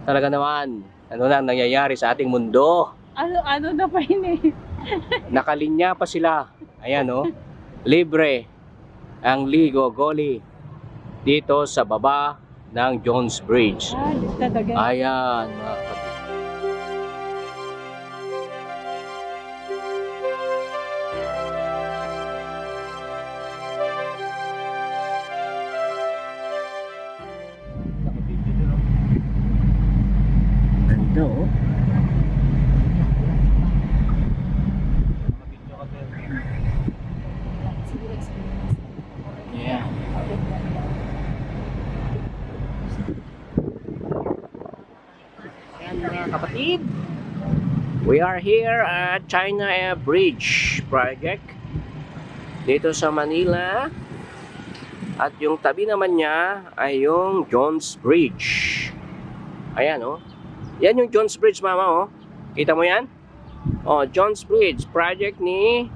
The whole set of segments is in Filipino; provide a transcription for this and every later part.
Talaga naman, ano na ang nangyayari sa ating mundo? Ano na pa yun eh. Nakalinya pa sila. Ayan oh, libre ang Ligo Goli dito sa baba ng Jones Bridge. Talaga. Ayan mga kapatid. Ganda oh. Yeah. Ayan mga kapatid, we are here at China Bridge Project dito sa Manila, at yung tabi naman niya ay yung Jones Bridge. Ayan oh, yan yung Jones Bridge mama oh, kita mo yan? Oh, Jones Bridge project ni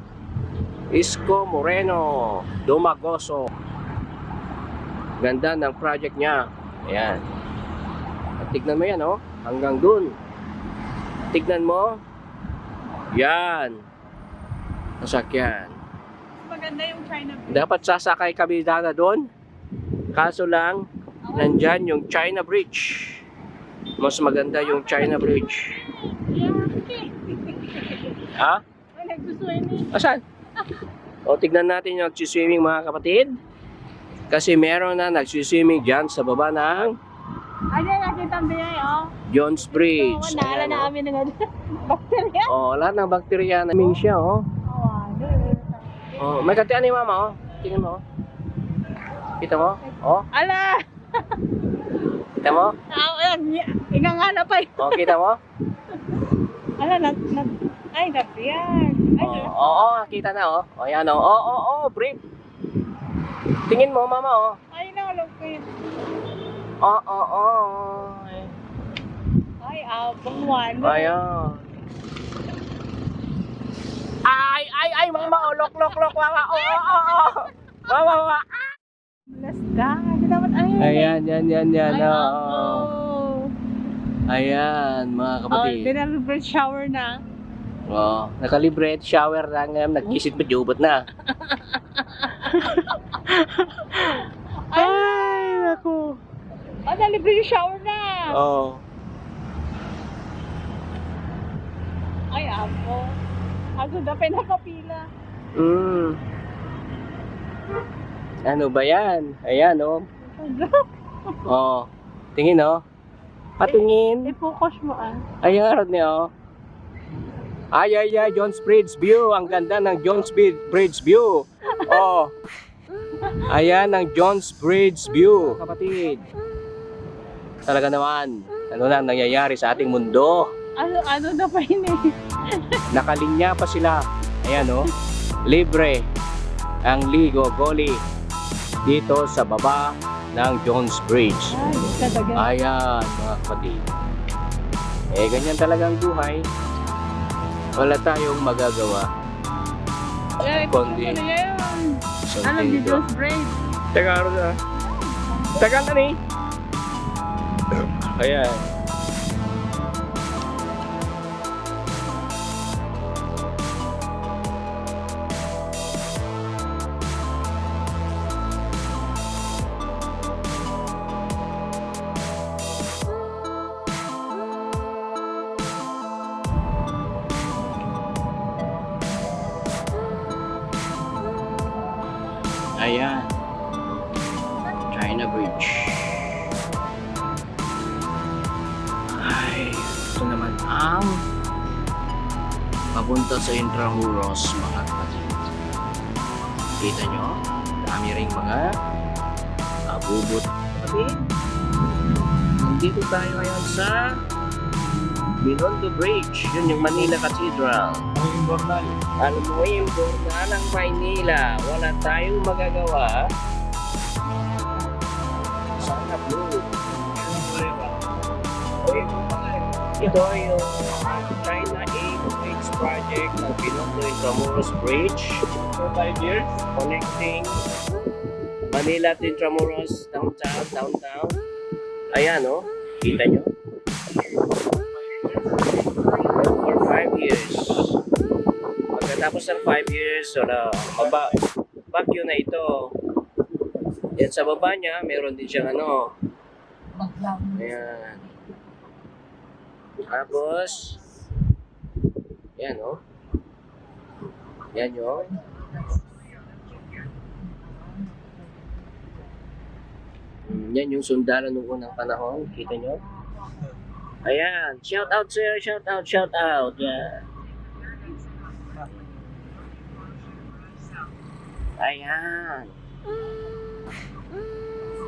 Isko Moreno Dumagoso. Ganda ng project niya. Ayan. At tignan mo yan oh, hanggang dun. Tignan mo. Yan. Sasakyan. Maganda yung China Bridge. Dapat sasakay kami na doon. Kaso lang, nandyan yung China Bridge. Mas maganda yung China Bridge. Ha? Ay, nagsuswimming. Asan? O, tignan natin yung nagsiswimming mga kapatid. Kasi meron na nagsiswimming dyan sa baba ng Ano yung nakita mo yan oh? Jones Bridge. Oo, naala Ayan, na oh. kami ng bakterya. Oh, lahat ng bakterya na ming siya, oh. Oh, may katian ni mama, oh. Tingnan mo, oh. Kita mo? Oh, Ala! kita mo? Ingangala pa yun. Oh, kita mo? Ala, ay, nabiyan. Ay, Oo, kita na, oh. Oh, yan, oh. Oh, brief. Tingin mo, mama, oh. ay, nalog ko yun. Oh. Ay, abang one. Ayan. Ay, mama, oh. Lok, mama. Oh. Mama. Lasda. Ano naman, ay. Ayan. Ay, Oh. Ayan, mga Oh, kapatid. dinalibre shower na. Oh, nakalibre at shower na ngayon, nag-isit pa jubot na. Ay, naku. Oh, nalibre yung shower na. Oh. Ay, abo. Ako na pinakapila. Ano ba yan? Ayan, oh. Oh. Tingin, oh. Patingin. I-focus mo ah. Ayan, oh. Ay, Jones Bridge view. Ang ganda ng Jones Bridge view. Oh. Ayan ang Jones Bridge view, kapatid. Talaga naman, ano na ang nangyayari sa ating mundo? Ano na pa yun eh. Nakalinya pa sila. Ayan oh, libre ang Ligo Goli dito sa baba ng Jones Bridge. Ay, talaga. Ayan mga kapatid. Ganyan talagang buhay. Wala tayong magagawa. Ay, Kundi. ano yan? Sa Ano, dito. videos braid? Teka, ano na? Teka na ni. Ayan. Ayan. China Bridge. Ay, ito naman ang papunta sa Intramuros, mga kapatid. Kita nyo? Dami ring mga abubot. Kapatid, nandito tayo ngayon sa Binondo Bridge. Yun yung Manila Cathedral. Alam mo yung borda ng Maynila, wala tayong magagawa. Sana blue. Ito yung China Bridge Project ng Binondo Intramuros Bridge. For 5 years. Connecting Manila to Intramuros, downtown. Ayan, oh. Kita nyo? For 5 years. Pagkatapos ng 5 years, bagyo na ito. Yan sa baba niya, meron din siyang ano. Ayan. Tapos, yan o. Yan yun. Yan yung sundalo nung unang panahon. Kita nyo? Ayan. Shout out sir. Shout out. Shout out. Yeah. Ayan.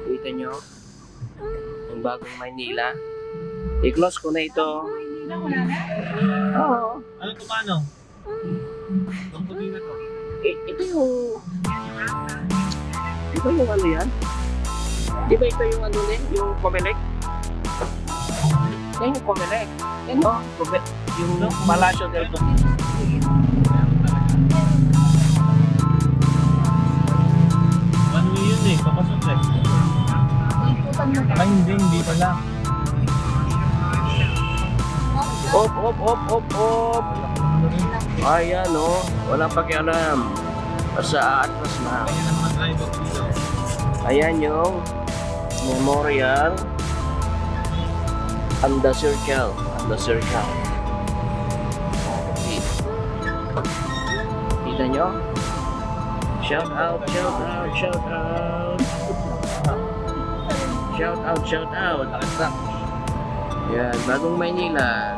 Kita nyo? Yung bagong Maynila. I-close ko na ito. Oo. Ano ito paano? Itong puti na to. Ito yung... Di ba yung ano yan? Di ba ito yung ano din? Yung Comelec? Yan yung Comelec. Yan o. Yung Palacio del One way yun eh, papasok eh. Ay hindi pala. Op. Ayan o. Walang pakialam. Basta atras na. Kaya na mga driver dito. Ayan yung memorial and the circle. Okay. Kita nyo? Shout out. Yan, bagong Maynila.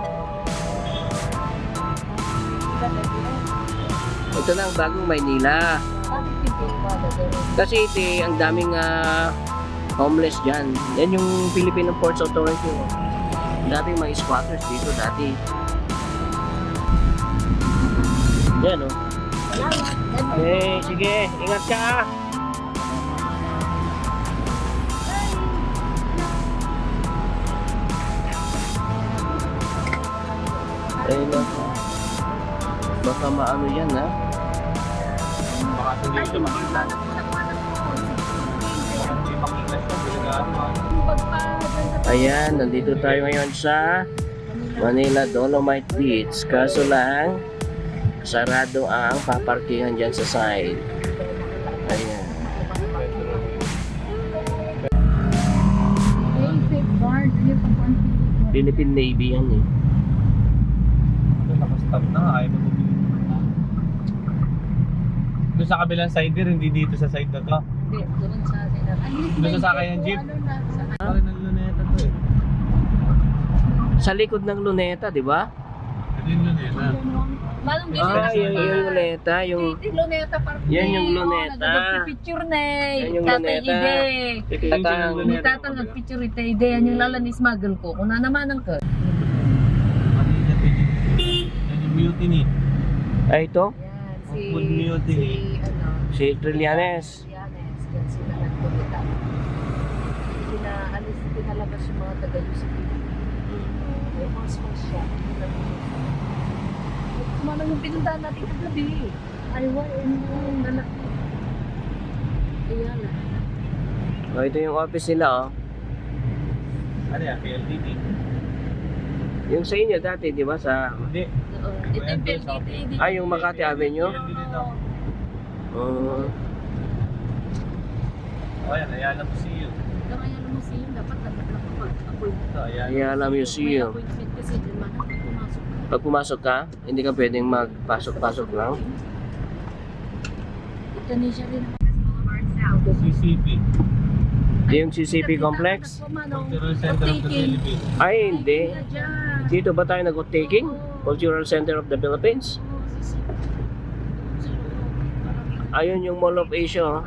Ito na ang bagong Maynila. Kasi ito, ang daming homeless dyan. Yan yung Philippine Ports Authority. Dati may squatters dito dati. Yan o. Okay, sige. Ingat ka ah. Ayun lang. Baka maano yan ha. Baka hindi ito makita. Hindi makita siya. Ayan, nandito tayo ngayon sa Manila Dolomite Beach. Kaso lang, sarado ang paparkingan dyan sa side. Ayan. Philippine Navy yan eh. Nakastop na nga, ayaw mo. Doon sa kabilang side din, hindi dito sa side na to. Hindi, doon sa atin. Doon sa sakay ng jeep. Parang ng luneta to eh. Sa likod ng luneta, di ba? Ito yung luneta. Manong din Yung luneta, yung... luneta park. Yan yung luneta. Picture na Yan yung Tatay luneta. Ide. Ito yung Tatang- luneta. Ni tatang nagpicture ite ide. Yan yung lalanis smuggle ko. Kung nanamanan ka. Yan yung mutiny. Ay, ito? Yan, Good mutiny. Si Trillanes. Yanes. Yan sila nagpulita. Pinalabas yung mga taga-Yusuf. May house siya. Kumanang yung pinuntahan natin kagabi. Ay, yung lalaki. Ayan na. Oh, ito yung office nila, oh. Ano yan? PLDT? Yung sa inyo dati, di ba? Sa... Hindi. Ito yung PLDT. Ay, yung Makati Avenue? PLDT to. O yan, Ayala Museum. Kaya naman mo siya, dapat nag-appoint. Ito, Ayala. Ayala May Museum. appointment kasi din man ako pumasok. Pag pumasok ka, hindi ka pwedeng magpasok-pasok lang. Ito ni siya rin. CCP. Yung CCP complex? Cultural Center of the Philippines. Ay, hindi. Dito ba tayo nag-taking? Cultural Center of the Philippines? Ayun yung Mall of Asia, oh.